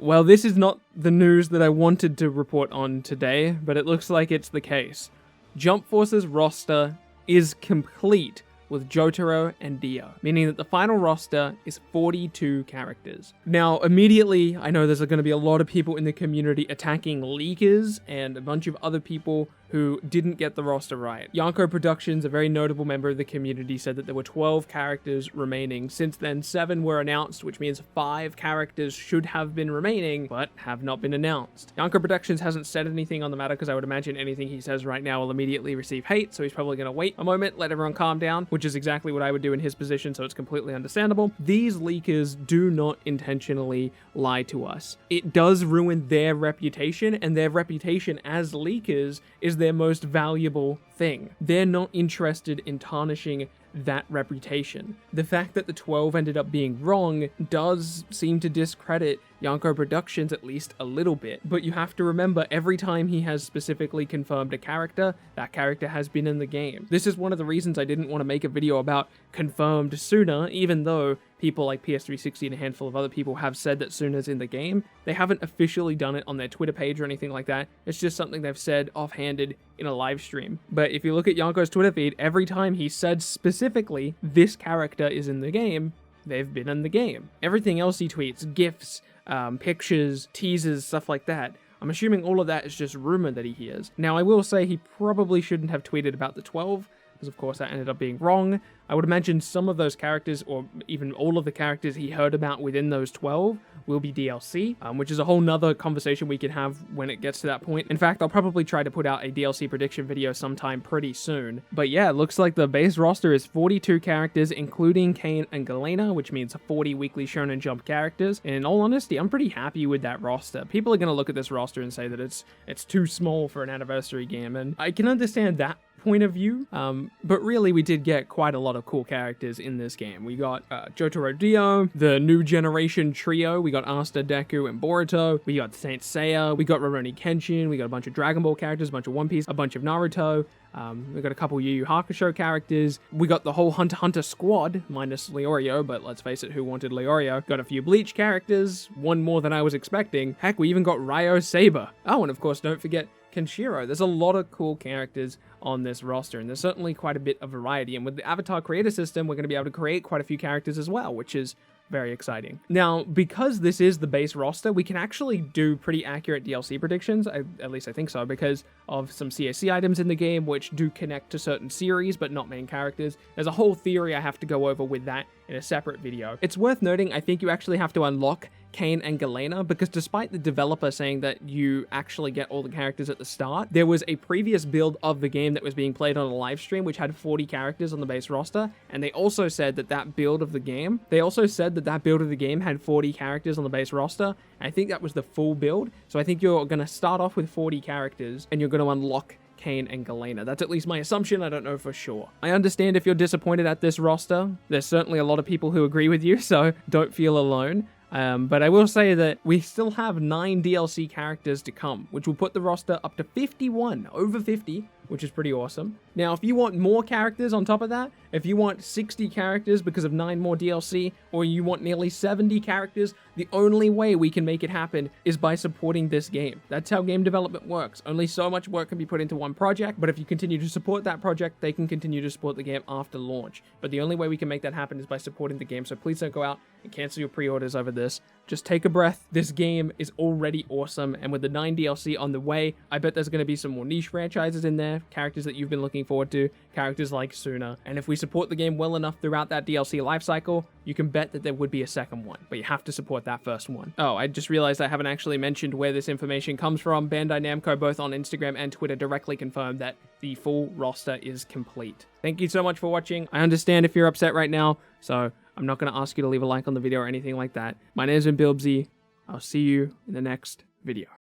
Well, this is not the news that I wanted to report on today, but it looks like it's the case. Jump Force's roster is complete with Jotaro and Dio, meaning that the final roster is 42 characters. Now, immediately, I know there's going to be a lot of people in the community attacking leakers and a bunch of other people who didn't get the roster right. Yanko Productions, a very notable member of the community, said that there were 12 characters remaining. Since then, 7 were announced, which means 5 characters should have been remaining, but have not been announced. Yanko Productions hasn't said anything on the matter because I would imagine anything he says right now will immediately receive hate, so he's probably going to wait a moment, let everyone calm down, which is exactly what I would do in his position, so it's completely understandable. These leakers do not intentionally lie to us. It does ruin their reputation, and their reputation as leakers is their most valuable thing. They're not interested in tarnishing that reputation. The fact that the 12 ended up being wrong does seem to discredit Yanko Productions at least a little bit, but you have to remember every time he has specifically confirmed a character, that character has been in the game. This is one of the reasons I didn't want to make a video about confirmed Suna, even though people like PS360 and a handful of other people have said that Suna's in the game. They haven't officially done it on their Twitter page or anything like that. It's just something they've said offhanded in a live stream. But if you look at Yanko's Twitter feed, every time he said specifically this character is in the game, they've been in the game. Everything else he tweets, GIFs, pictures, teasers, stuff like that, I'm assuming all of that is just rumor that he hears. Now, I will say he probably shouldn't have tweeted about the 12, because of course that ended up being wrong. I would imagine some of those characters, or even all of the characters he heard about within those 12, will be DLC, which is a whole nother conversation we can have when it gets to that point. In fact, I'll probably try to put out a DLC prediction video sometime pretty soon. But yeah, it looks like the base roster is 42 characters, including Kane and Galena, which means 40 Weekly Shonen Jump characters. And in all honesty, I'm pretty happy with that roster. People are going to look at this roster and say that it's too small for an anniversary game, and I can understand that point of view, but really we did get quite a lot of cool characters in this game. We got Jotaro Dio, the new generation trio, we got Asta, Deku, and Boruto, we got Saint Seiya, we got Rurouni Kenshin, we got a bunch of Dragon Ball characters, a bunch of One Piece, a bunch of Naruto, we got a couple Yu Yu Hakusho characters, we got the whole Hunter x Hunter squad, minus Leorio, but let's face it, who wanted Leorio? Got a few Bleach characters, one more than I was expecting. Heck, we even got Ryo Saber. Oh, and of course, don't forget Kenshiro. There's a lot of cool characters on this roster, and there's certainly quite a bit of variety. And with the Avatar Creator System, we're going to be able to create quite a few characters as well, which is very exciting. Now, because this is the base roster, we can actually do pretty accurate DLC predictions, at least I think so, because of some CAC items in the game, which do connect to certain series, but not main characters. There's a whole theory I have to go over with that in a separate video. It's worth noting, I think you actually have to unlock Kane and Galena, because despite the developer saying that you actually get all the characters at the start, there was a previous build of the game that was being played on a live stream which had 40 characters on the base roster, and they also said that that build of the game had 40 characters on the base roster. I think that was the full build, so I think you're going to start off with 40 characters and you're going to unlock Kane and Galena. That's at least my assumption, I don't know for sure. I understand if you're disappointed at this roster. There's certainly a lot of people who agree with you, so don't feel alone. But I will say that we still have 9 DLC characters to come, which will put the roster up to 51, over 50, which is pretty awesome. Now, if you want more characters on top of that, if you want 60 characters because of 9 more DLC, or you want nearly 70 characters, the only way we can make it happen is by supporting this game. That's how game development works. Only so much work can be put into one project, but if you continue to support that project, they can continue to support the game after launch. But the only way we can make that happen is by supporting the game, so please don't go out and cancel your pre-orders over this. Just take a breath. This game is already awesome, and with the 9 DLC on the way, I bet there's going to be some more niche franchises in there, characters that you've been looking forward to, characters like Suna, and if we support the game well enough throughout that DLC lifecycle, you can bet that there would be a second one, but you have to support that first one. Oh, I just realized I haven't actually mentioned where this information comes from. Bandai Namco, both on Instagram and Twitter, directly confirmed that the full roster is complete. Thank you so much for watching. I understand if you're upset right now, so I'm not going to ask you to leave a like on the video or anything like that. My name is Bilbzy. I'll see you in the next video.